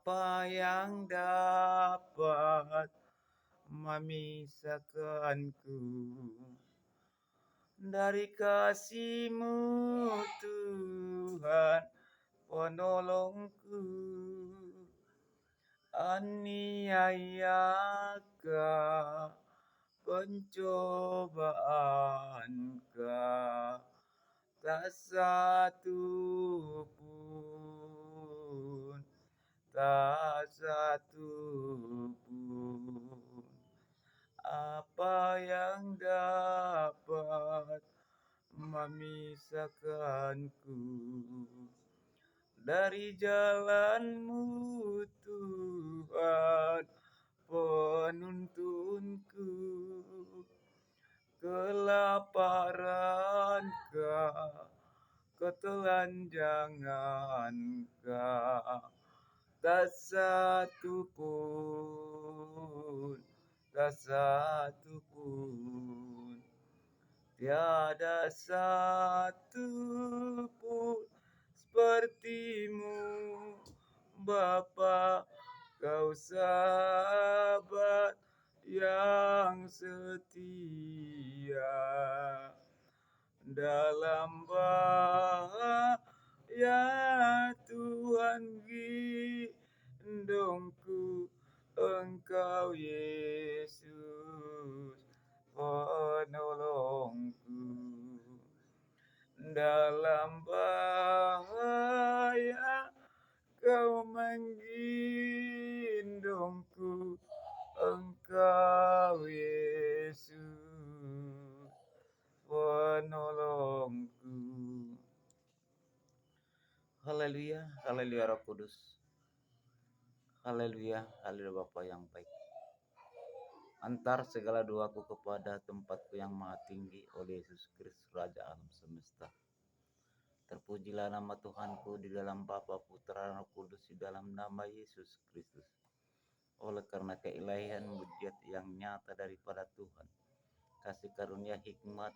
Apa yang dapat memisahkanku dari kasih-Mu, Tuhan penolongku? Aniayakah, pencobaankah, tak satu pun, tak satu pun. Apa yang dapat memisahkanku dari jalan-Mu, Tuhan penuntunku? Kelaparankah, ketelanjangankah, tak satu pun, tak satu pun. Tiada satu pun seperti-Mu, Bapa. Kau sahabat yang setia, dalam bahaya Tuhan gendongku. Engkau Yesus penolongku, dalam bahaya Kau menggendongku. Engkau Yesus penolongku. Haleluya, haleluya Roh Kudus. Haleluya, haleluya Bapa yang baik. Antar segala doaku kepada tempatku yang maha tinggi oleh Yesus Kristus Raja alam semesta. Terpujilah nama Tuhanku di dalam Bapa, Putra, Roh Kudus, di dalam nama Yesus Kristus. Oleh karena keilahian mujizat yang nyata daripada Tuhan, kasih karunia hikmat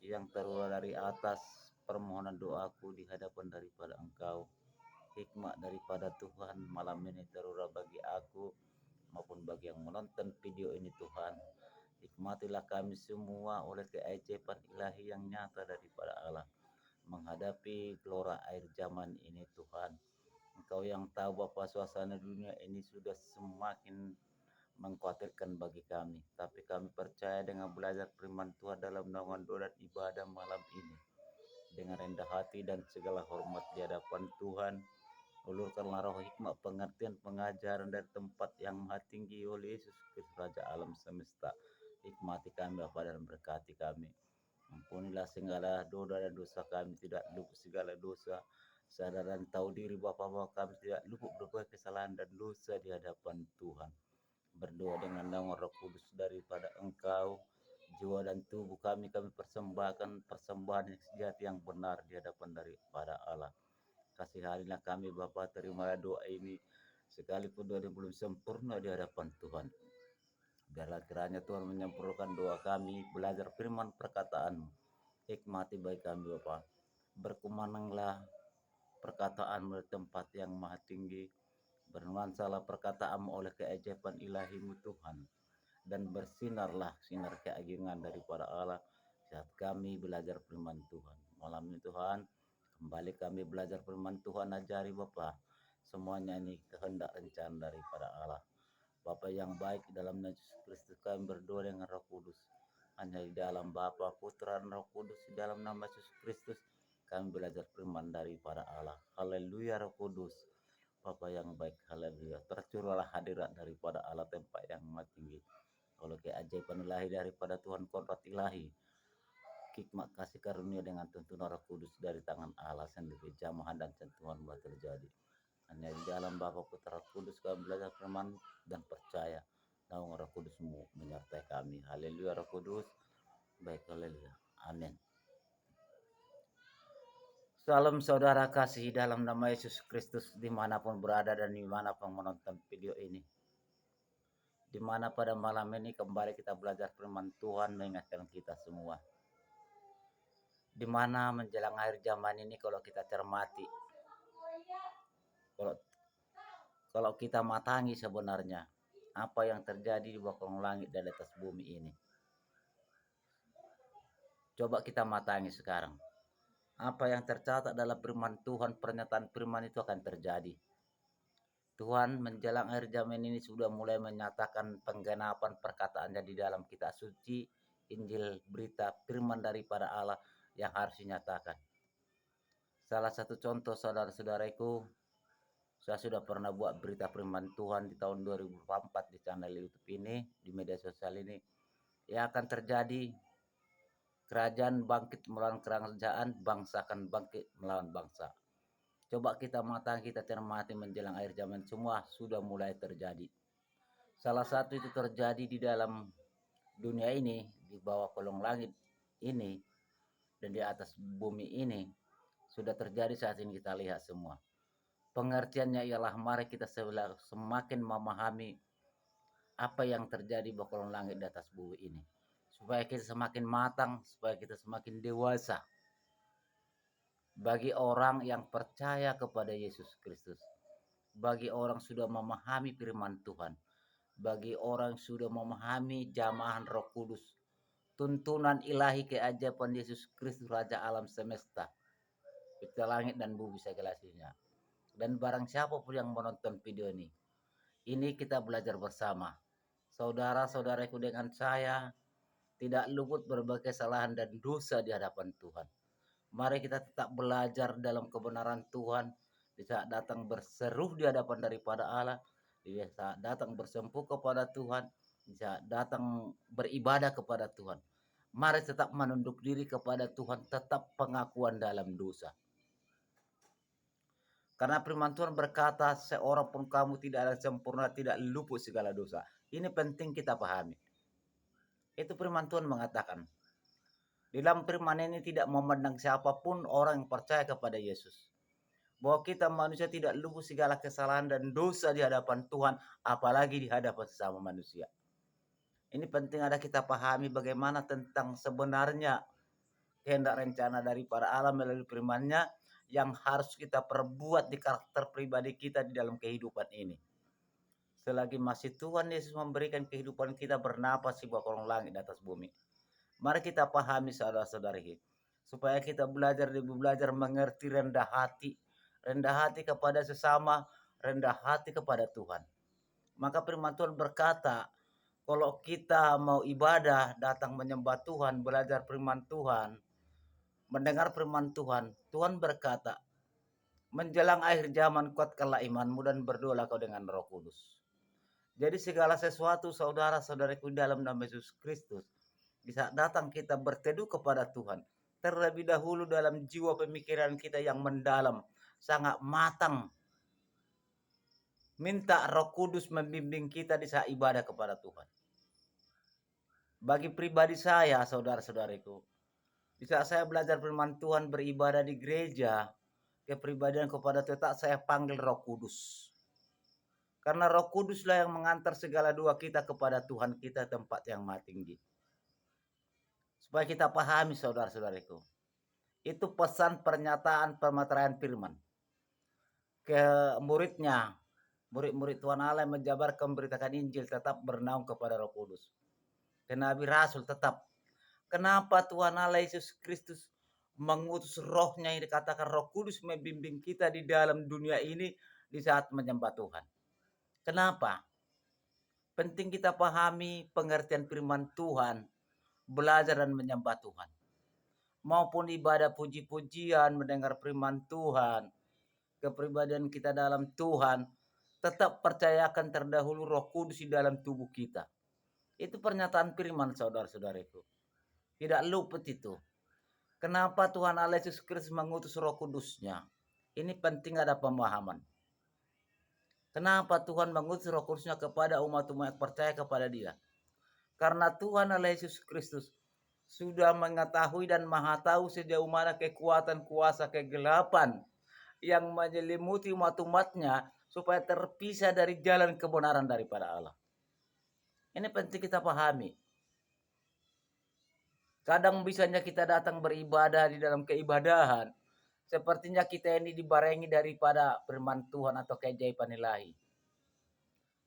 yang terurah dari atas, permohonan doaku di hadapan daripada Engkau, hikmat daripada Tuhan malam ini terurah bagi aku maupun bagi yang menonton video ini. Tuhan, hikmatilah kami semua oleh keajaiban ilahi yang nyata daripada Allah menghadapi gelora air zaman ini. Tuhan, Engkau yang tahu Bapa, suasana dunia ini sudah semakin mengkhawatirkan bagi kami, tapi kami percaya dengan belajar firman Tuhan dalam naungan doa dan ibadah malam ini, dengan rendah hati dan segala hormat di hadapan Tuhan, ulurkanlah roh hikmat, pengertian, pengajaran dari tempat yang maha tinggi oleh Yesus Kristus Raja alam semesta. Hikmati kami Bapa dan berkati kami. Ampunilah segala dosa dan dosa kami, tidak luput segala dosa, sadar dan tahu diri Bapa bahwa kami tidak luput berbuat kesalahan dan dosa di hadapan Tuhan. Berdoa dengan nama Roh Kudus daripada Engkau, jiwa dan tubuh kami persembahkan persembahan yang sejati yang benar di hadapan daripada Allah. Kasihanilah kami Bapa, terimalah doa ini sekalipun doa ini belum sempurna di hadapan Tuhan. Biarlah kiranya Tuhan menyempurnakan doa kami, belajar firman perkataan-Mu. Hikmati baik kami Bapa. Berkumananglah perkataan-Mu di tempat yang maha tinggi. Bernuansalah perkataan-Mu oleh keajaiban ilahi-Mu Tuhan. Dan bersinarlah sinar keagungan daripada Allah saat kami belajar firman Tuhan. Malam ini Tuhan, kembali kami belajar firman Tuhan, ajari Bapa. Semuanya ini kehendak rencana daripada Allah. Bapa yang baik, dalam nama Yesus Kristus kami berdoa dengan Roh Kudus. Hanya di dalam Bapa, Putra, dan Roh Kudus, di dalam nama Yesus Kristus kami belajar firman daripada Allah. Haleluya Roh Kudus, Bapa yang baik, haleluya. Tercurahlah hadirat daripada Allah tempat yang maha tinggi. Oleh keajaiban ilahi daripada Tuhan, kodrat ilahi, hikmat kasih karunia dengan tuntunan Roh Kudus dari tangan Allah sendiri, jamahan dan sentuhan boleh terjadi. Hanya di dalam Bapa, Putra, Roh Kudus kami belajar firman dan percaya naung Roh Kudus-Mu menyertai kami. Haleluya Roh Kudus, baik, haleluya, amin. Salam saudara kasih dalam nama Yesus Kristus, dimanapun berada dan dimanapun menonton video ini. Dimana pada malam ini kembali kita belajar firman Tuhan, mengingatkan kita semua. Dimana menjelang akhir zaman ini, kalau kita cermati, kalau Kalau kita matangi sebenarnya apa yang terjadi di bawah kolong langit dan di atas bumi ini. Coba kita matangi sekarang. Apa yang tercatat dalam firman Tuhan, pernyataan firman itu akan terjadi. Tuhan menjelang akhir zaman ini sudah mulai menyatakan penggenapan perkataannya di dalam kitab suci, Injil, berita firman daripada Allah yang harus dinyatakan. Salah satu contoh saudara-saudaraku, saya sudah pernah buat berita firman Tuhan di tahun 2004 di channel YouTube ini, di media sosial ini. Yang akan terjadi, kerajaan bangkit melawan kerajaan, bangsa akan bangkit melawan bangsa. Coba kita matang, kita cermati menjelang akhir zaman, semua sudah mulai terjadi. Salah satu itu terjadi di dalam dunia ini, di bawah kolong langit ini, dan di atas bumi ini, sudah terjadi saat ini kita lihat semua. Pengertiannya ialah mari kita semakin memahami apa yang terjadi di kolong langit di atas bumi ini. Supaya kita semakin matang, supaya kita semakin dewasa. Bagi orang yang percaya kepada Yesus Kristus. Bagi orang sudah memahami firman Tuhan. Bagi orang sudah memahami jamahan Roh Kudus. Tuntunan ilahi keajaiban Yesus Kristus Raja alam semesta. Pencipta langit dan bumi segala isinya. Dan barang siapapun yang menonton video ini kita belajar bersama. Saudara-saudaraku dengan saya tidak luput berbagai kesalahan dan dosa di hadapan Tuhan. Mari kita tetap belajar dalam kebenaran Tuhan. Di saat datang berseru di hadapan daripada Allah, di saat datang bersempuh kepada Tuhan, di saat datang beribadah kepada Tuhan. Mari tetap menunduk diri kepada Tuhan, tetap pengakuan dalam dosa. Karena firman Tuhan berkata, seorang pun kamu tidak ada sempurna, tidak luput segala dosa. Ini penting kita pahami. Itu firman Tuhan mengatakan. Di dalam firman ini tidak memandang siapapun orang yang percaya kepada Yesus. Bahwa kita manusia tidak luput segala kesalahan dan dosa di hadapan Tuhan, apalagi di hadapan sesama manusia. Ini penting ada kita pahami bagaimana tentang sebenarnya kehendak rencana daripada Allah melalui firman-Nya yang harus kita perbuat di karakter pribadi kita di dalam kehidupan ini. Selagi masih Tuhan Yesus memberikan kehidupan kita bernapas di bawah kolong langit di atas bumi. Mari kita pahami saudara-saudari, supaya kita belajar mengerti rendah hati kepada sesama, rendah hati kepada Tuhan. Maka firman Tuhan berkata, kalau kita mau ibadah, datang menyembah Tuhan, belajar firman Tuhan, mendengar firman Tuhan, Tuhan berkata, menjelang akhir zaman kuatkanlah imanmu dan berdoalah kau dengan Roh Kudus. Jadi segala sesuatu saudara-saudariku dalam nama Yesus Kristus, bisa datang kita berteduh kepada Tuhan. Terlebih dahulu dalam jiwa pemikiran kita yang mendalam, sangat matang. Minta Roh Kudus membimbing kita di saat ibadah kepada Tuhan. Bagi pribadi saya, saudara-saudariku, di saat saya belajar firman Tuhan, beribadah di gereja, kepribadian kepada Tuhan, saya panggil Roh Kudus. Karena Roh Kuduslah yang mengantar segala dua kita kepada Tuhan kita tempat yang maha tinggi. Supaya kita pahami saudara-saudariku. Itu pesan pernyataan pemateraian firman. Ke muridnya, murid-murid Tuhan Allah yang menjabarkan memberitakan Injil tetap bernaung kepada Roh Kudus. Dan Nabi Rasul tetap. Kenapa Tuhan Allah Yesus Kristus mengutus rohnya yang dikatakan Roh Kudus membimbing kita di dalam dunia ini di saat menyembah Tuhan. Kenapa? Penting kita pahami pengertian firman Tuhan, belajar dan menyembah Tuhan. Maupun ibadah puji-pujian, mendengar firman Tuhan, kepribadian kita dalam Tuhan, tetap percayakan terdahulu Roh Kudus di dalam tubuh kita. Itu pernyataan firman saudara-saudariku. Tidak luput itu. Kenapa Tuhan Allah Yesus Kristus mengutus Roh Kudusnya? Ini penting ada pemahaman. Kenapa Tuhan mengutus Roh Kudusnya kepada umat-umat yang percaya kepada Dia? Karena Tuhan Allah Yesus Kristus sudah mengetahui dan maha tahu sejauh mana kekuatan kuasa kegelapan yang menyelimuti umat-umatnya supaya terpisah dari jalan kebenaran daripada Allah. Ini penting kita pahami. Kadang bisanya kita datang beribadah di dalam keibadahan, sepertinya kita ini dibarengi daripada firman Tuhan atau keajaiban ilahi.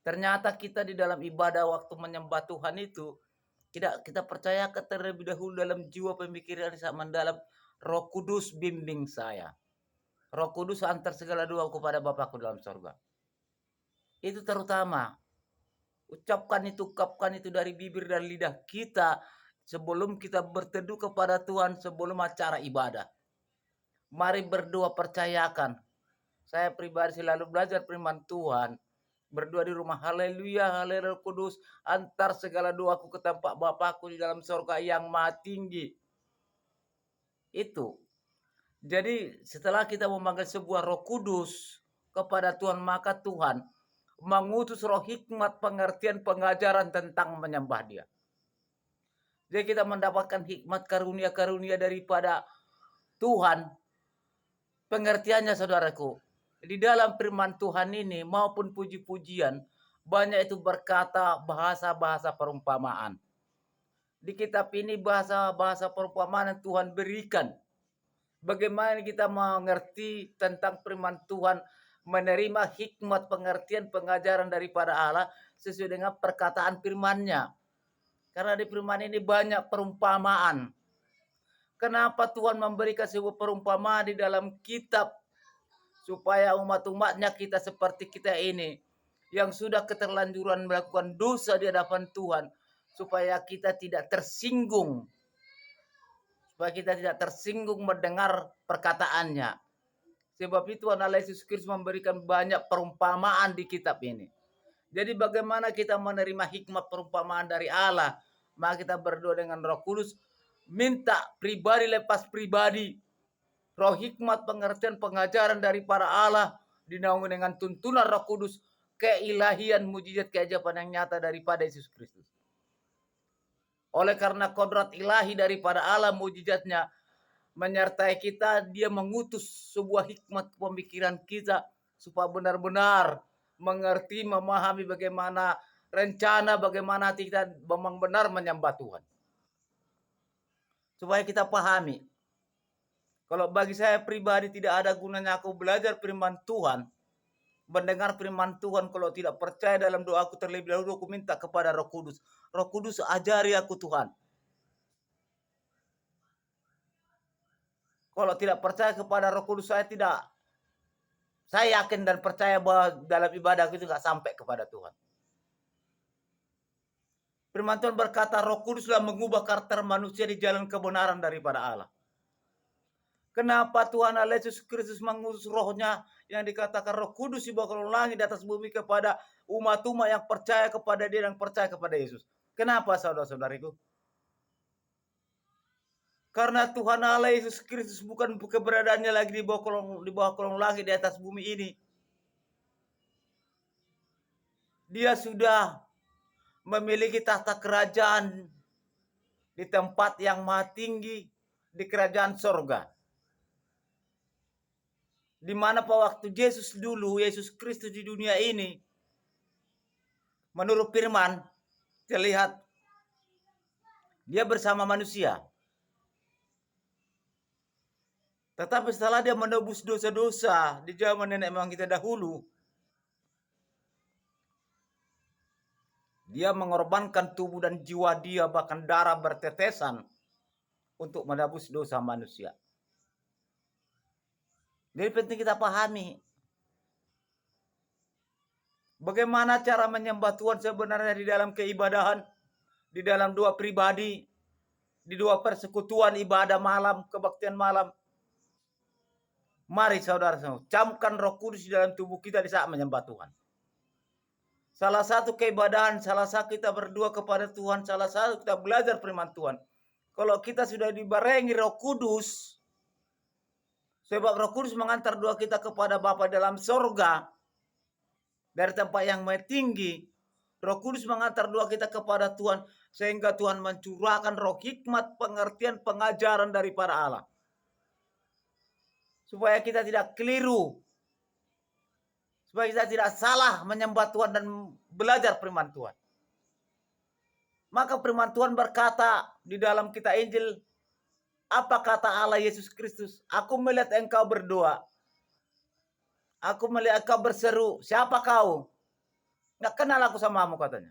Ternyata kita di dalam ibadah waktu menyembah Tuhan itu, kita percayakan terlebih dahulu dalam jiwa pemikiran yang mendalam, Roh Kudus bimbing saya. Roh Kudus antar segala doa kepada Bapakku dalam sorga. Itu terutama. Ucapkan itu dari bibir dan lidah kita sebelum kita berteduh kepada Tuhan, sebelum acara ibadah. Mari berdoa, percayakan. Saya pribadi selalu belajar firman Tuhan. Berdoa di rumah, haleluya, haleluya kudus, antar segala doaku ke tempat Bapakku di dalam surga yang maha tinggi. Itu. Jadi setelah kita memanggil sebuah Roh Kudus kepada Tuhan, maka Tuhan mengutus roh hikmat, pengertian, pengajaran tentang menyembah Dia. Jadi kita mendapatkan hikmat karunia-karunia daripada Tuhan. Pengertiannya saudaraku, di dalam firman Tuhan ini maupun puji-pujian, banyak itu berkata bahasa-bahasa perumpamaan. Di kitab ini bahasa-bahasa perumpamaan yang Tuhan berikan. Bagaimana kita mengerti tentang firman Tuhan, menerima hikmat, pengertian, pengajaran daripada Allah sesuai dengan perkataan firman-Nya. Karena di firman ini banyak perumpamaan. Kenapa Tuhan memberikan sebuah perumpamaan di dalam kitab? Supaya umat-umatnya kita seperti kita ini, yang sudah keterlanjuran melakukan dosa di hadapan Tuhan, supaya kita tidak tersinggung. Supaya kita tidak tersinggung mendengar perkataannya. Sebab itu Tuhan Allah Yesus Kristus memberikan banyak perumpamaan di kitab ini. Jadi bagaimana kita menerima hikmat perumpamaan dari Allah? Maka kita berdoa dengan Roh Kudus, minta pribadi lepas pribadi, roh hikmat, pengertian, pengajaran dari para Allah, dinaungi dengan tuntunan Roh Kudus, keilahian, mujizat, keajaiban yang nyata daripada Yesus Kristus. Oleh karena kodrat ilahi daripada Allah, mujizatnya menyertai kita, Dia mengutus sebuah hikmat pemikiran kita supaya benar-benar mengerti, memahami bagaimana rencana, bagaimana hati kita memang benar menyembah Tuhan. Supaya kita pahami. Kalau bagi saya pribadi tidak ada gunanya aku belajar firman Tuhan, mendengar firman Tuhan, kalau tidak percaya dalam doaku terlebih dahulu, aku minta kepada Roh Kudus. Roh Kudus ajari aku Tuhan. Kalau tidak percaya kepada Roh Kudus, saya yakin dan percaya bahwa dalam ibadah itu gak sampai kepada Tuhan. Firman Tuhan berkata, Roh Kuduslah mengubah karakter manusia di jalan kebenaran daripada Allah. Kenapa Tuhan Allah Yesus Kristus mengutus rohnya yang dikatakan Roh Kudus di bawah langit di atas bumi kepada umat-umat yang percaya kepada Dia dan percaya kepada Yesus. Kenapa saudara-saudariku? Karena Tuhan Allah Yesus Kristus bukan keberadaannya lagi di bawah kolong langit di atas bumi ini. Dia sudah memiliki tahta kerajaan di tempat yang maha tinggi, di kerajaan sorga. Di mana pada waktu Yesus Kristus di dunia ini, menurut firman, terlihat Dia bersama manusia. Tetapi setelah Dia menebus dosa-dosa di zaman nenek moyang kita dahulu, Dia mengorbankan tubuh dan jiwa Dia, bahkan darah bertetesan untuk menebus dosa manusia. Jadi penting kita pahami bagaimana cara menyembah Tuhan sebenarnya di dalam keibadahan, di dalam doa pribadi, di doa persekutuan ibadah malam, kebaktian malam. Mari saudara-saudara, camkan Roh Kudus di dalam tubuh kita di saat menyembah Tuhan. Salah satu keibadahan, salah satu kita berdoa kepada Tuhan, salah satu kita belajar firman Tuhan. Kalau kita sudah dibarengi Roh Kudus, sebab Roh Kudus mengantar doa kita kepada Bapa dalam sorga, dari tempat yang maha tinggi. Roh Kudus mengantar doa kita kepada Tuhan, sehingga Tuhan mencurahkan roh hikmat, pengertian, pengajaran daripada Allah. Supaya kita tidak keliru. Supaya kita tidak salah menyembah Tuhan dan belajar firman Tuhan. Maka firman Tuhan berkata di dalam kitab Injil, apa kata Allah Yesus Kristus? Aku melihat engkau berdoa. Aku melihat engkau berseru. Siapa kau? Nggak kenal aku samamu katanya.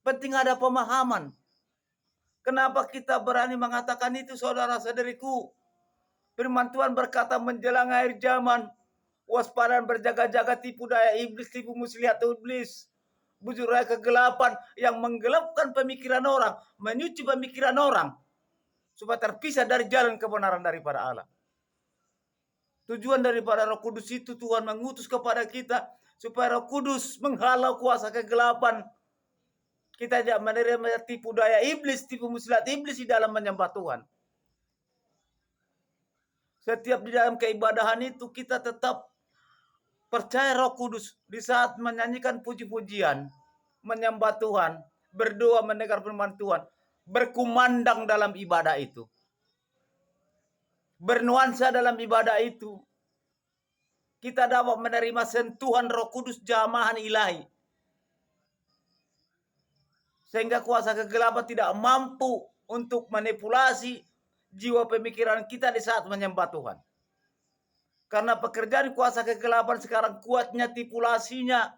Penting ada pemahaman. Kenapa kita berani mengatakan itu, saudara-saudariku? Firman Tuhan berkata menjelang akhir zaman, waspada berjaga-jaga, tipu daya iblis, tipu muslihat iblis, bujur raya kegelapan yang menggelapkan pemikiran orang, menyuci pemikiran orang supaya terpisah dari jalan kebenaran daripada Allah. Tujuan daripada Roh Kudus itu Tuhan mengutus kepada kita supaya Roh Kudus menghalau kuasa kegelapan. Kita tidak menerima tipu daya iblis, tipu muslihat iblis di dalam menyembah Tuhan. Setiap di dalam keibadahan itu kita tetap percaya Roh Kudus di saat menyanyikan puji-pujian, menyembah Tuhan, berdoa, mendengar firman Tuhan, berkumandang dalam ibadah itu, bernuansa dalam ibadah itu. Kita dapat menerima sentuhan Roh Kudus, jamahan ilahi. Sehingga kuasa kegelapan tidak mampu untuk manipulasi jiwa pemikiran kita di saat menyembah Tuhan. Karena pekerjaan kuasa kegelapan sekarang kuatnya tipulasinya,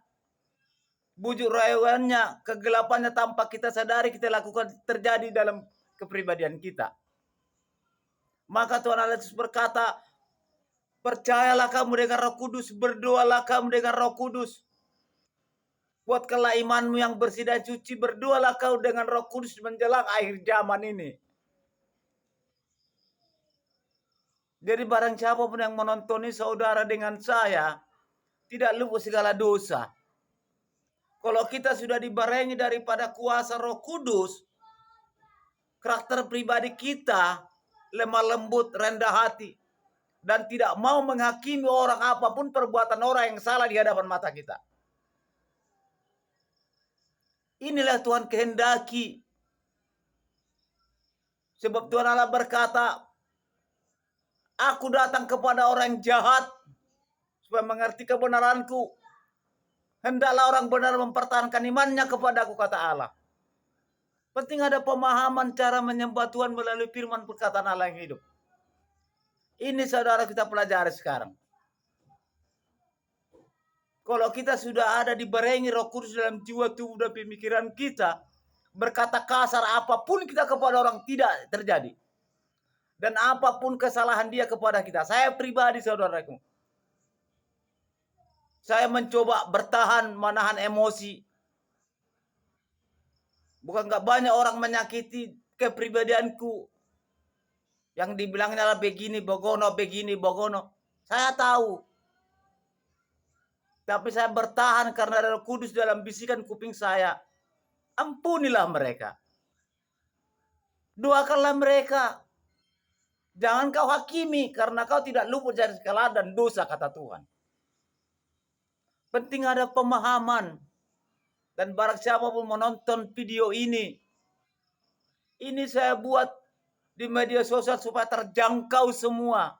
bujuk rayuannya, kegelapannya tanpa kita sadari kita lakukan terjadi dalam kepribadian kita. Maka Tuhan Allah Yesus berkata, percayalah kamu dengan Roh Kudus, berdoalah kamu dengan Roh Kudus. Buatkanlah imanmu yang bersih dan suci, berdoalah kau dengan Roh Kudus menjelang akhir zaman ini. Jadi barang siapa pun yang menonton ini saudara dengan saya, tidak luput segala dosa. Kalau kita sudah dibarengi daripada kuasa Roh Kudus, karakter pribadi kita lemah lembut, rendah hati, dan tidak mau menghakimi orang apapun perbuatan orang yang salah di hadapan mata kita. Inilah Tuhan kehendaki. Sebab Tuhan Allah berkata, aku datang kepada orang jahat supaya mengerti kebenaranku. Hendaklah orang benar mempertahankan imannya kepadaku, kata Allah. Penting ada pemahaman cara menyembah Tuhan melalui firman perkataan Allah yang hidup. Ini saudara kita pelajari sekarang. Kalau kita sudah ada dibarengi Roh Kudus dalam jiwa, tubuh, dan pemikiran kita, berkata kasar apapun kita kepada orang tidak terjadi. Dan apapun kesalahan dia kepada kita. Saya pribadi saudaraku, saya mencoba bertahan, menahan emosi. Bukan gak banyak orang menyakiti kepribadianku. Yang dibilangnya lah begini, bogono. Saya tahu. Tapi saya bertahan karena ada Roh Kudus dalam bisikan kuping saya. Ampunilah mereka. Doakanlah mereka. Jangan kau hakimi karena kau tidak luput dari kesalahan dan dosa, kata Tuhan. Penting ada pemahaman. Dan barang siapa pun menonton video ini saya buat di media sosial supaya terjangkau semua.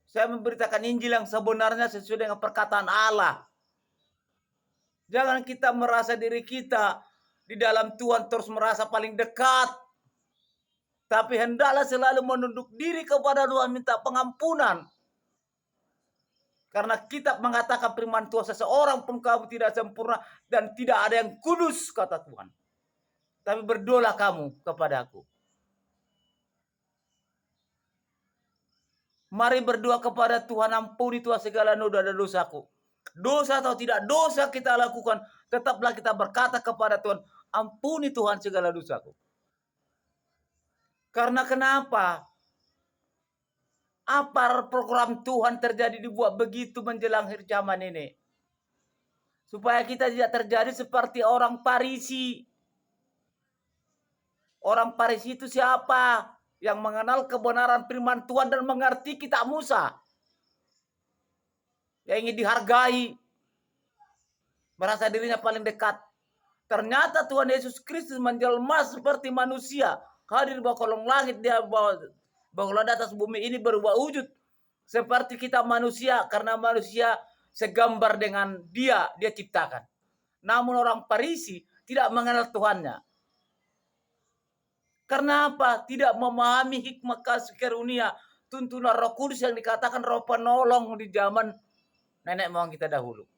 Saya memberitakan Injil yang sebenarnya sesuai dengan perkataan Allah. Jangan kita merasa diri kita di dalam Tuhan terus merasa paling dekat. Tapi hendaklah selalu menunduk diri kepada Tuhan, minta pengampunan. Karena kitab mengatakan firman Tuhan, seseorang pun kamu tidak sempurna dan tidak ada yang kudus, kata Tuhan. Tapi berdoalah kamu kepada aku. Mari berdoa kepada Tuhan, ampuni Tuhan segala noda dan dosaku. Dosa atau tidak dosa kita lakukan, tetaplah kita berkata kepada Tuhan, ampuni Tuhan segala dosaku. Karena kenapa? Apa program Tuhan terjadi dibuat begitu menjelang akhir zaman ini? Supaya kita tidak terjadi seperti orang Farisi. Orang Farisi itu siapa? Yang mengenal kebenaran firman Tuhan dan mengerti kitab Musa. Yang ingin dihargai. Merasa dirinya paling dekat. Ternyata Tuhan Yesus Kristus menjelma seperti manusia. Hadir di bawah kolong langit, dia bawa di atas bumi ini berubah wujud. Seperti kita manusia. Karena manusia segambar dengan dia ciptakan. Namun orang Farisi tidak mengenal Tuhannya. Karena apa? Tidak memahami hikmah kasih karunia, tuntunan Roh Kudus yang dikatakan Roh penolong di zaman nenek moyang kita dahulu.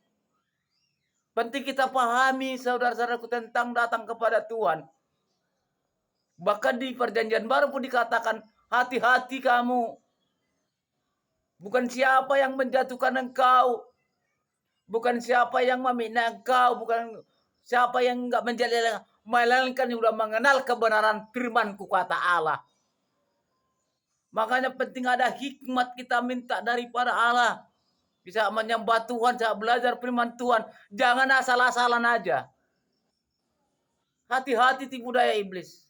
Penting kita pahami saudara-saudaraku tentang datang kepada Tuhan. Bahkan di perjanjian baru pun dikatakan, hati-hati kamu. Bukan siapa yang menjatuhkan engkau. Bukan siapa yang memihina engkau. Bukan siapa yang enggak menjalani. Melainkan yang sudah mengenal kebenaran firman-Ku, kata Allah. Makanya penting ada hikmat kita minta daripada Allah. Bisa menyembah Tuhan, bisa belajar firman Tuhan. Jangan asal-asalan aja. Hati-hati tipu daya iblis.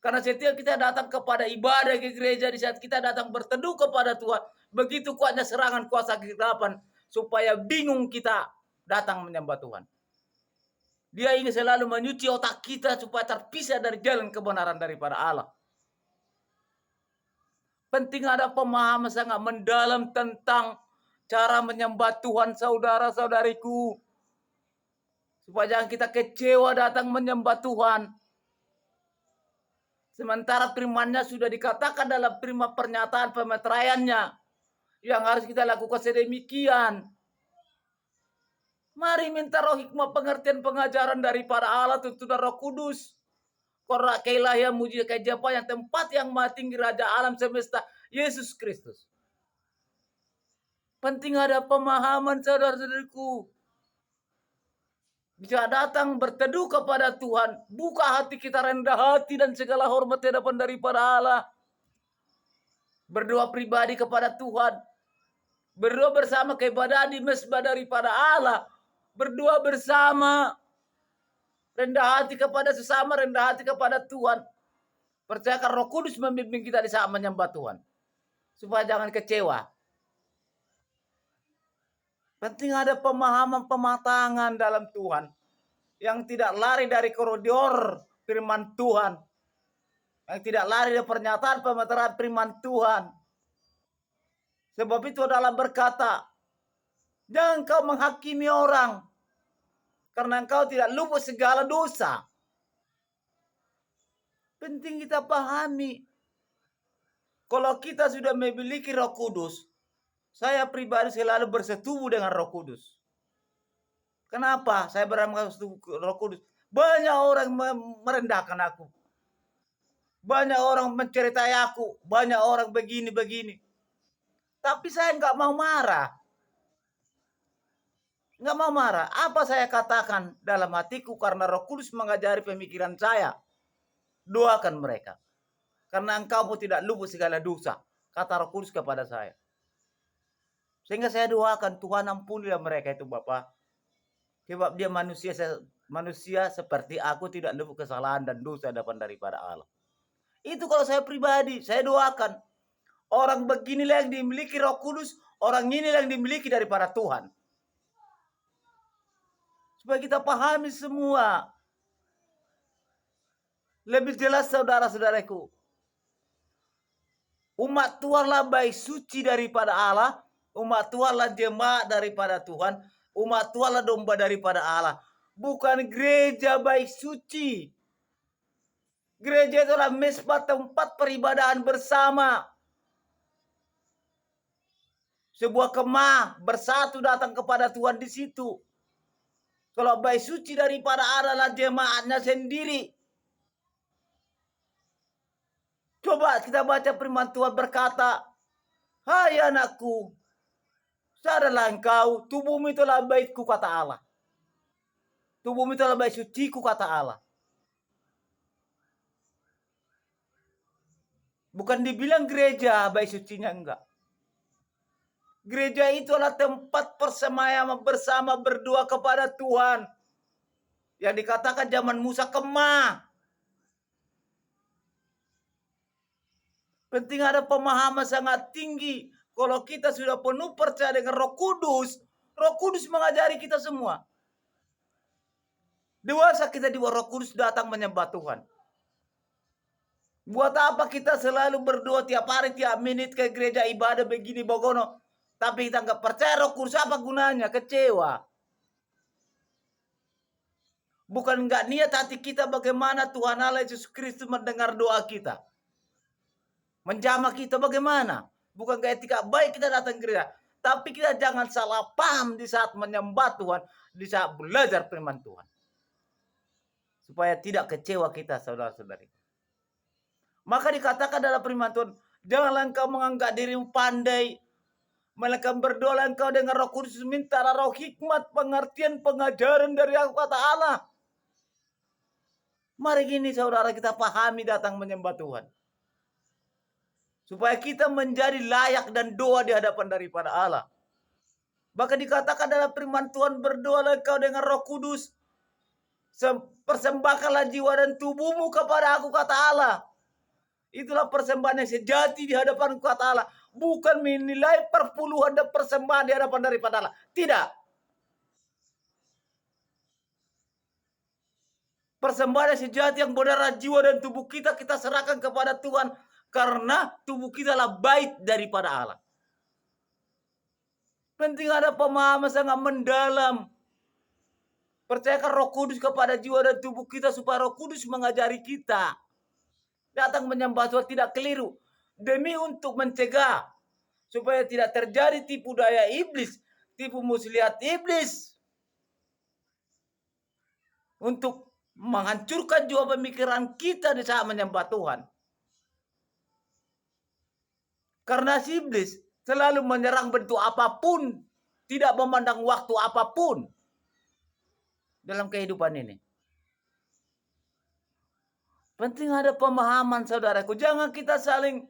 Karena setiap kita datang kepada ibadah ke gereja, di saat kita datang berteduh kepada Tuhan, begitu kuatnya serangan kuasa kegelapan, supaya bingung kita datang menyembah Tuhan. Dia ingin selalu menyuci otak kita supaya terpisah dari jalan kebenaran daripada Allah. Penting ada pemahaman sangat mendalam tentang cara menyembah Tuhan, saudara-saudariku. Supaya jangan kita kecewa datang menyembah Tuhan. Sementara firman-Nya sudah dikatakan dalam firman pernyataan pemeteraiannya. Yang harus kita lakukan sedemikian. Mari minta roh hikmah pengertian pengajaran daripada Allah, tuntunan Roh Kudus. Korakailah yang muji kejapa yang tempat yang maha tinggi Raja alam semesta, Yesus Kristus. Penting ada pemahaman saudara-saudariku. Bisa datang berteduh kepada Tuhan. Buka hati kita, rendah hati dan segala hormat di hadapan daripada Allah. Berdoa pribadi kepada Tuhan. Berdoa bersama keibadahan di mesbah daripada Allah. Berdoa bersama. Rendah hati kepada sesama, rendah hati kepada Tuhan. Percayakan Roh Kudus membimbing kita di saat menyembah Tuhan. Supaya jangan kecewa. Penting ada pemahaman pematangan dalam Tuhan. Yang tidak lari dari koridor firman Tuhan. Yang tidak lari dari pernyataan pemeteraian firman Tuhan. Sebab itu adalah berkata, jangan kau menghakimi orang. Karena engkau tidak luput segala dosa. Penting kita pahami. Kalau kita sudah memiliki Roh Kudus, saya pribadi selalu bersetubuh dengan Roh Kudus. Kenapa saya bersetubuh Roh Kudus? Banyak orang merendahkan aku. Banyak orang menceritai aku. Banyak orang begini-begini. Tapi saya nggak mau marah. Nggak mau marah. Apa saya katakan dalam hatiku karena Roh Kudus mengajari pemikiran saya. Doakan mereka. Karena engkau pun tidak luput segala dosa. Kata Roh Kudus kepada saya. Sehingga saya doakan, Tuhan ampunilah mereka itu Bapak. Sebab dia manusia seperti aku, tidak luput kesalahan dan dosa daripada Allah. Itu kalau saya pribadi, saya doakan. Orang beginilah yang dimiliki Roh Kudus. Orang inilah yang dimiliki daripada Tuhan. Supaya kita pahami semua. Lebih jelas saudara-saudaraku. Umat Tuhanlah baik suci daripada Allah. Umat Tuhanlah jemaat daripada Tuhan. Umat Tuhanlah domba daripada Allah. Bukan gereja baik suci. Gereja itu adalah mesbah, tempat peribadahan bersama. Sebuah kemah bersatu datang kepada Tuhan di situ. Kalau baik suci daripada Allah adalah jemaatnya sendiri. Coba kita baca firman Tuhan berkata, hai anakku, sadarlah engkau, tubuhmu itulah baitku, kata Allah. Tubuhmu itulah bait suciku, kata Allah. Bukan dibilang gereja bait sucinya, enggak. Gereja itu adalah tempat persemayaman bersama berdoa kepada Tuhan. Yang dikatakan zaman Musa kemah. Penting ada pemahaman sangat tinggi. Kalau kita sudah penuh percaya dengan Roh Kudus mengajari kita semua. Dewasa kita di bawah Roh Kudus datang menyembah Tuhan. Buat apa kita selalu berdoa tiap hari, tiap menit ke gereja ibadah begini bogono. Tapi kita nggak percaya Roh Kudus, apa gunanya? Kecewa. Bukan nggak niat hati kita bagaimana Tuhan Allah Yesus Kristus mendengar doa kita. Menjamah kita bagaimana? Bukan etika baik kita datang gereja. Tapi kita jangan salah paham di saat menyembah Tuhan, di saat belajar firman Tuhan. Supaya tidak kecewa kita, saudara-saudari. Maka dikatakan dalam firman Tuhan, janganlah engkau menganggap dirimu pandai, melainkan berdoa engkau dengan Roh Kudus, mintalah roh hikmat, pengertian, pengajaran dari aku kata Allah. Mari gini saudara, kita pahami datang menyembah Tuhan. Supaya kita menjadi layak dan doa di hadapan daripada Allah. Bahkan dikatakan dalam firman Tuhan, berdoalah engkau dengan Roh Kudus, persembahkanlah jiwa dan tubuhmu kepada aku kata Allah. Itulah persembahan yang sejati di hadapan kata Allah. Bukan menilai perpuluhan dan persembahan di hadapan daripada Allah. Tidak. Persembahan yang sejati yang benar jiwa dan tubuh kita serahkan kepada Tuhan. Karena tubuh kita lah bait daripada Allah. Penting ada pemahaman sangat mendalam. Percayakan Roh Kudus kepada jiwa dan tubuh kita supaya Roh Kudus mengajari kita. Datang menyembah Tuhan tidak keliru. Demi untuk mencegah. Supaya tidak terjadi tipu daya iblis. Tipu muslihat iblis. Untuk menghancurkan jiwa pemikiran kita di saat menyembah Tuhan. Karena si iblis selalu menyerang bentuk apapun. Tidak memandang waktu apapun. Dalam kehidupan ini. Penting ada pemahaman saudaraku. Jangan kita saling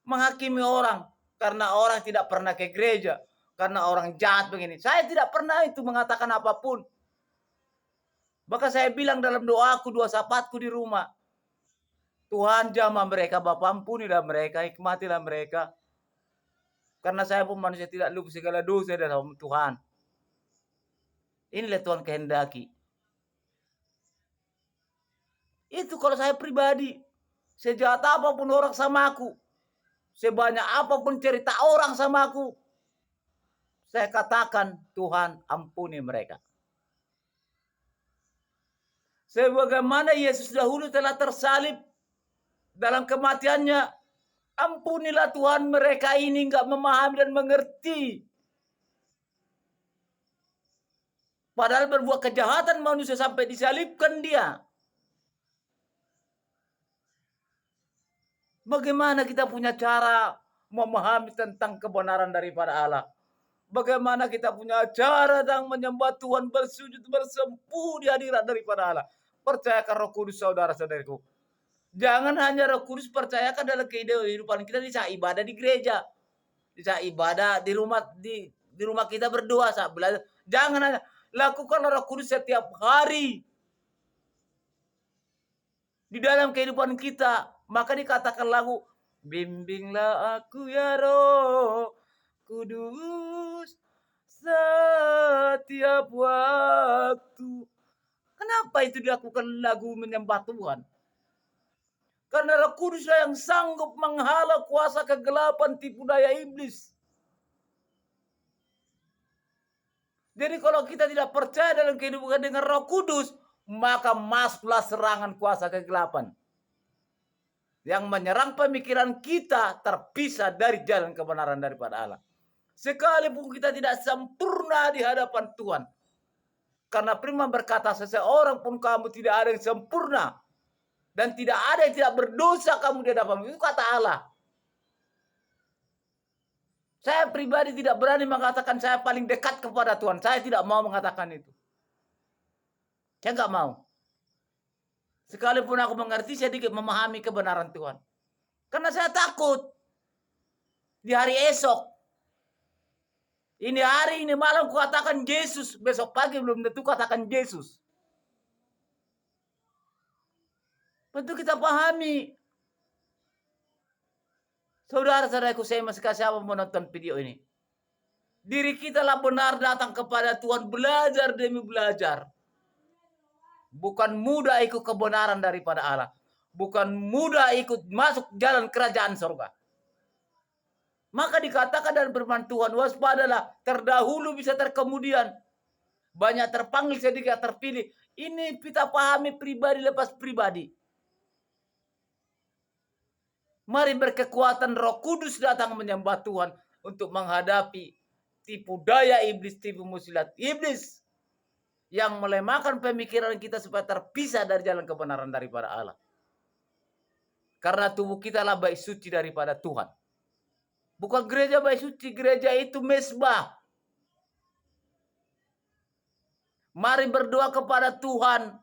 menghakimi orang. Karena orang tidak pernah ke gereja. Karena orang jahat begini. Saya tidak pernah itu mengatakan apapun. Maka saya bilang dalam doaku, doa sapatku di rumah. Tuhan jamah mereka, Bapa ampunilah mereka, hikmatilah mereka. Karena saya pun manusia tidak lupa segala dosa dalam Tuhan. Inilah Tuhan kehendaki. Itu kalau saya pribadi. Sejahat apapun orang sama aku. Sebanyak apapun cerita orang sama aku. Saya katakan Tuhan ampuni mereka. Sebagaimana Yesus dahulu telah tersalib dalam kematiannya. Ampunilah Tuhan mereka ini enggak memahami dan mengerti. Padahal berbuat kejahatan manusia sampai disalibkan dia. Bagaimana kita punya cara memahami tentang kebenaran daripada Allah? Bagaimana kita punya cara tentang menyembah Tuhan, bersujud, bersempuh di hadirat daripada Allah? Percayakan Roh Kudus saudara-saudariku. Jangan hanya Roh Kudus percayakan dalam kehidupan kita di saat ibadah di gereja. Di saat ibadah di rumah kita berdoa saat belajar. Jangan hanya lakukan Roh Kudus setiap hari. Di dalam kehidupan kita. Maka dikatakan lagu, bimbinglah aku ya Roh Kudus setiap waktu. Kenapa itu dilakukan lagu menyembah Tuhan? Karena Roh Kudus yang sanggup menghalau kuasa kegelapan tipu daya iblis. Jadi kalau kita tidak percaya dalam kehidupan dengan Roh Kudus, maka masuklah serangan kuasa kegelapan. Yang menyerang pemikiran kita terpisah dari jalan kebenaran daripada Allah. Sekalipun kita tidak sempurna di hadapan Tuhan. Karena firman berkata, seseorang pun kamu tidak ada yang sempurna. Dan tidak ada yang tidak berdosa kamu di hadapan. Itu kata Allah. Saya pribadi tidak berani mengatakan saya paling dekat kepada Tuhan. Saya tidak mau mengatakan itu. Saya nggak mau. Sekalipun aku mengerti, saya sedikit memahami kebenaran Tuhan. Karena saya takut. Di hari esok. Ini hari, ini malam ku katakan Yesus. Besok pagi belum tentu katakan Yesus. Tentu kita pahami. Saudara-saudaraku, saya masih kasih apa menonton video ini. Diri kita lah benar datang kepada Tuhan. Belajar demi belajar. Bukan mudah ikut kebenaran daripada Allah. Bukan mudah ikut masuk jalan kerajaan surga. Maka dikatakan dalam firman Tuhan, waspadalah, terdahulu bisa terkemudian. Banyak terpanggil, sedikit terpilih. Ini kita pahami pribadi lepas pribadi. Mari berkekuatan Roh Kudus datang menyembah Tuhan untuk menghadapi tipu daya iblis, tipu muslihat iblis yang melemahkan pemikiran kita supaya terpisah dari jalan kebenaran daripada Allah. Karena tubuh kita lah bait suci daripada Tuhan. Bukan gereja bait suci, gereja itu mesbah. Mari berdoa kepada Tuhan.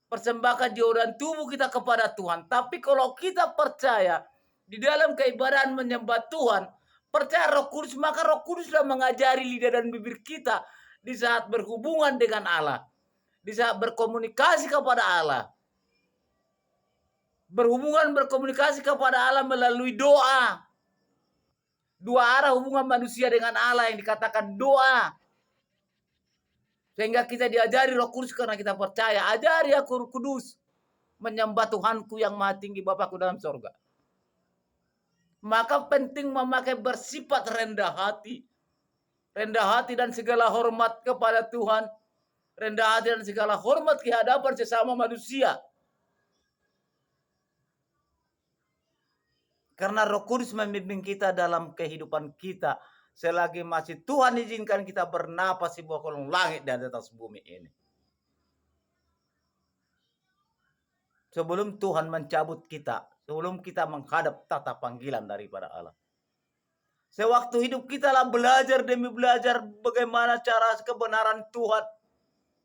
Persembahkan jiwa dan tubuh kita kepada Tuhan. Tapi kalau kita percaya di dalam keibadahan menyembah Tuhan, percaya Roh Kudus, maka Roh Kudus sudah mengajari lidah dan bibir kita di saat berhubungan dengan Allah, di saat berkomunikasi kepada Allah. Berkomunikasi kepada Allah melalui doa. Dua arah hubungan manusia dengan Allah yang dikatakan doa. Sehingga kita diajari Roh Kudus karena kita percaya. Ajari aku Roh Kudus menyembah Tuhanku yang maha tinggi, Bapakku dalam sorga. Maka penting memakai bersifat rendah hati. Rendah hati dan segala hormat kepada Tuhan. Rendah hati dan segala hormat di hadapan sesama manusia. Karena Roh Kudus membimbing kita dalam kehidupan kita. Selagi masih Tuhan izinkan kita bernapas di bawah kolong langit dan di atas bumi ini. Sebelum Tuhan mencabut kita. Sebelum kita menghadap tata panggilan daripada Allah. Sewaktu hidup kita lah belajar demi belajar bagaimana cara kebenaran Tuhan.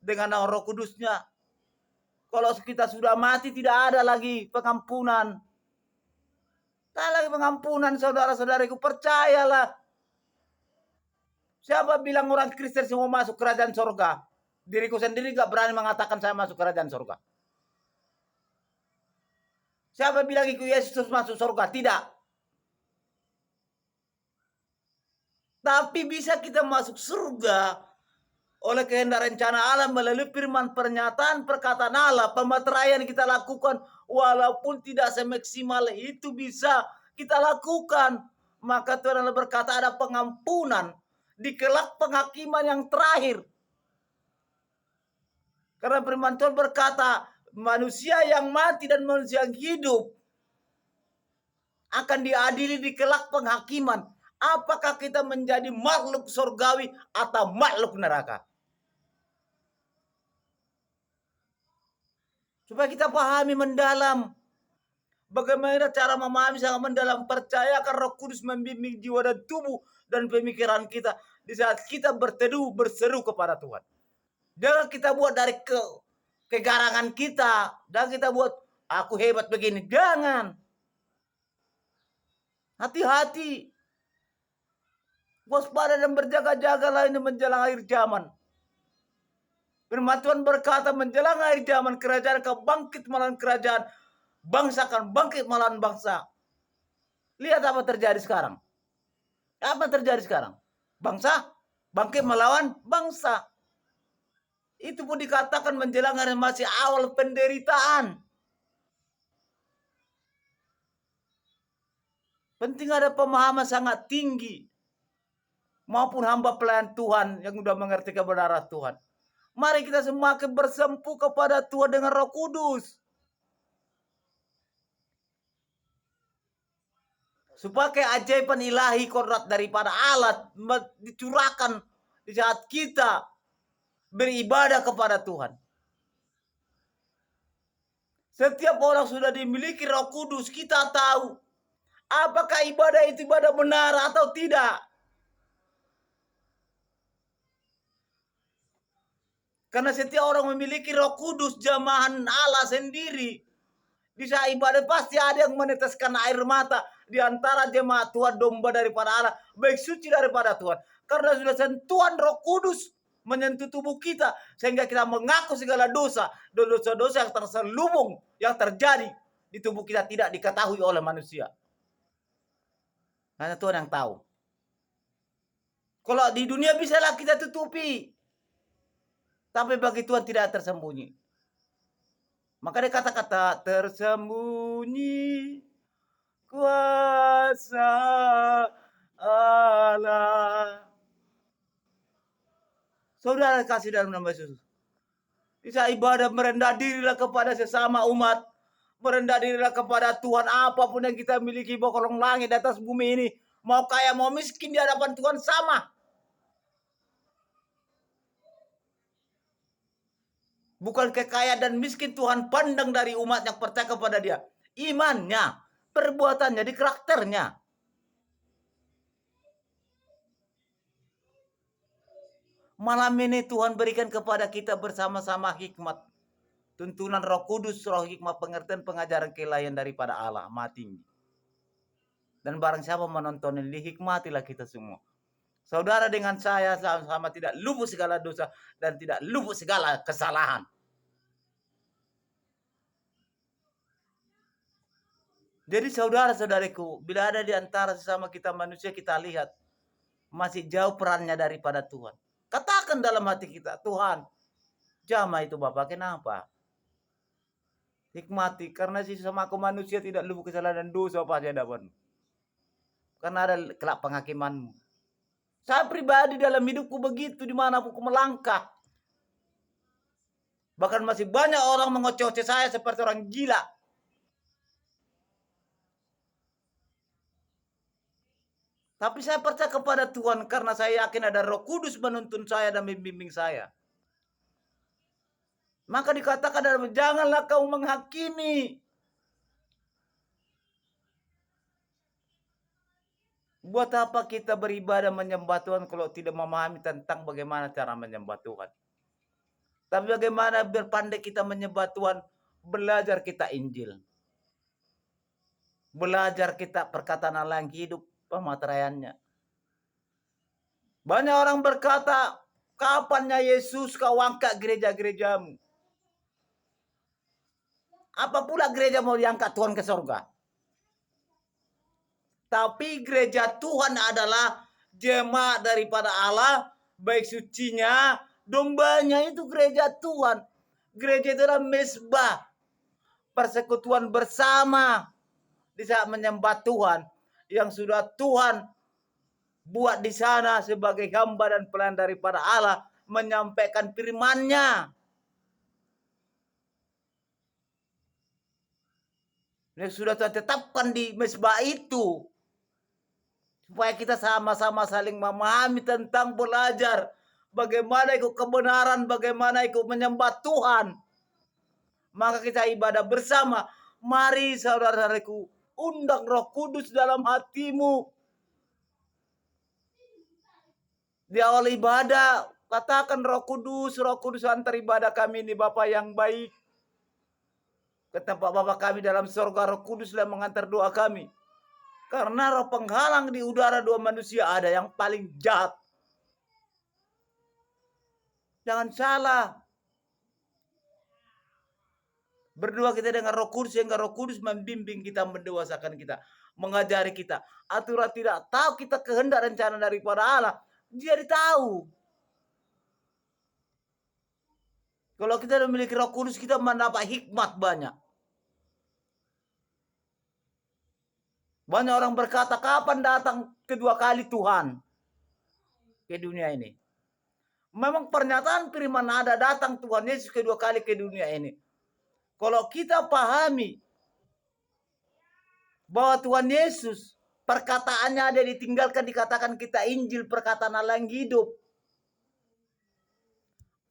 Dengan Roh Kudusnya. Kalau kita sudah mati tidak ada lagi pengampunan. Tak ada lagi pengampunan saudara-saudariku, percayalah. Siapa bilang orang Kristen semua masuk kerajaan surga? Diriku sendiri gak berani mengatakan saya masuk kerajaan surga. Siapa bilang ikut Yesus masuk surga? Tidak. Tapi bisa kita masuk surga oleh kehendak rencana Allah melalui firman pernyataan perkataan Allah. Pemateraian kita lakukan walaupun tidak semaksimal itu bisa kita lakukan. Maka Tuhan Allah berkata ada pengampunan di kelak penghakiman yang terakhir. Karena firman Tuhan berkata, manusia yang mati dan manusia yang hidup akan diadili di kelak penghakiman. Apakah kita menjadi makhluk surgawi atau makhluk neraka? Supaya kita pahami mendalam. Bagaimana cara memahami sangat mendalam. Percayakan Roh Kudus membimbing jiwa dan tubuh dan pemikiran kita di saat kita berteduh berseru kepada Tuhan. Jangan kita buat dari kegarangan kita. Dan kita buat aku hebat begini. Jangan. Hati-hati. Waspada dan berjaga-jagalah ini menjelang akhir zaman. Firman Tuhan berkata menjelang akhir zaman kerajaan akan bangkit melawan kerajaan. Bangsa akan bangkit melawan bangsa. Lihat apa terjadi sekarang. Apa terjadi sekarang? Bangsa bangkit melawan bangsa. Itu pun dikatakan menjelang hari masih awal penderitaan. Penting ada pemahaman sangat tinggi. Maupun hamba pelayan Tuhan yang sudah mengerti kebenaran Tuhan. Mari kita semakin bersempuh kepada Tuhan dengan Roh Kudus. Supaya keajaiban ilahi kodrat daripada Allah dicurahkan di saat kita beribadah kepada Tuhan. Setiap orang sudah dimiliki Roh Kudus, kita tahu apakah ibadah itu ibadah benar atau tidak. Karena setiap orang memiliki Roh Kudus, jamahan Allah sendiri. Di saat ibadah pasti ada yang meneteskan air mata di antara jemaat Tuhan, domba daripada Allah, baik suci daripada Tuhan. Karena sudah sentuhan Roh Kudus menyentuh tubuh kita sehingga kita mengaku segala dosa, dosa-dosa yang terselubung yang terjadi di tubuh kita tidak diketahui oleh manusia. Hanya Tuhan yang tahu. Kalau di dunia bisalah kita tutupi, tapi bagi Tuhan tidak tersembunyi. Maka dia kata-kata tersembunyi kuasa Allah. Saudara kasih dalam nama Yesus. Bisa ibadah merendah dirilah kepada sesama umat. Merendah dirilah kepada Tuhan. Apapun yang kita miliki bawah kolong langit di atas bumi ini. Mau kaya mau miskin di hadapan Tuhan sama. Bukan kekayaan dan miskin Tuhan pandang dari umat yang percaya kepada dia. Imannya, perbuatannya, di karakternya. Malam ini Tuhan berikan kepada kita bersama-sama hikmat. Tuntunan Roh Kudus, roh hikmat, pengertian, pengajaran, kelayan daripada Allah, Maha Tinggi. Dan barang siapa menonton ini, hikmatilah kita semua. Saudara dengan saya sama-sama tidak luput segala dosa dan tidak luput segala kesalahan. Jadi saudara-saudariku, bila ada di antara sesama kita manusia, kita lihat masih jauh perannya daripada Tuhan. Katakan dalam hati kita, Tuhan, jamah itu Bapak, kenapa? Hikmati, karena sesama aku manusia tidak luput kesalahan dan dosa pasti hadapan. Karena ada kelak penghakimanmu. Saya pribadi dalam hidupku begitu, dimanapun aku melangkah. Bahkan masih banyak orang mengoceh-oceh saya seperti orang gila. Tapi saya percaya kepada Tuhan karena saya yakin ada Roh Kudus menuntun saya dan membimbing saya. Maka dikatakan dalam janganlah kau menghakimi. Buat apa kita beribadah menyembah Tuhan kalau tidak memahami tentang bagaimana cara menyembah Tuhan? Tapi bagaimana berpandai kita menyembah Tuhan? Belajar kita Injil. Belajar kita perkataan Allah yang hidup, pemateraiannya. Banyak orang berkata, kapannya Yesus kau angkat gereja-gerejamu? Apa pula gereja mau diangkat Tuhan ke surga? Tapi gereja Tuhan adalah jemaat daripada Allah, baik sucinya, dombanya itu gereja Tuhan. Gereja itu adalah mesbah, persekutuan bersama di saat menyembah Tuhan yang sudah Tuhan buat di sana sebagai hamba dan pelayan daripada Allah menyampaikan firman-Nya. Yang sudah ditetapkan di mesbah itu. Supaya kita sama-sama saling memahami tentang belajar bagaimana ikut kebenaran, bagaimana ikut menyembah Tuhan. Maka kita ibadah bersama. Mari saudara-saudaraku, undang Roh Kudus dalam hatimu. Di awal ibadah, katakan Roh Kudus antar ibadah kami ini Bapa yang baik. Ke tempat Bapa kami dalam surga, Roh Kuduslah mengantar doa kami. Karena roh penghalang di udara dua manusia ada yang paling jahat. Jangan salah. Berdua kita dengan Roh Kudus sehingga Roh Kudus membimbing kita, mendewasakan kita, mengajari kita. Aturan tidak tahu kita kehendak rencana daripada Allah. Dia tahu. Kalau kita memiliki Roh Kudus, kita mendapat hikmat banyak. Banyak orang berkata, kapan datang kedua kali Tuhan ke dunia ini? Memang pernyataan firman ada datang Tuhan Yesus kedua kali ke dunia ini. Kalau kita pahami bahwa Tuhan Yesus perkataannya ada ditinggalkan, dikatakan kita Injil, perkataan Allah yang hidup.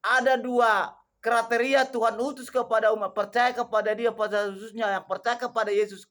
Ada dua kriteria Tuhan utus kepada umat, percaya kepada Dia pada khususnya, yang percaya kepada Yesus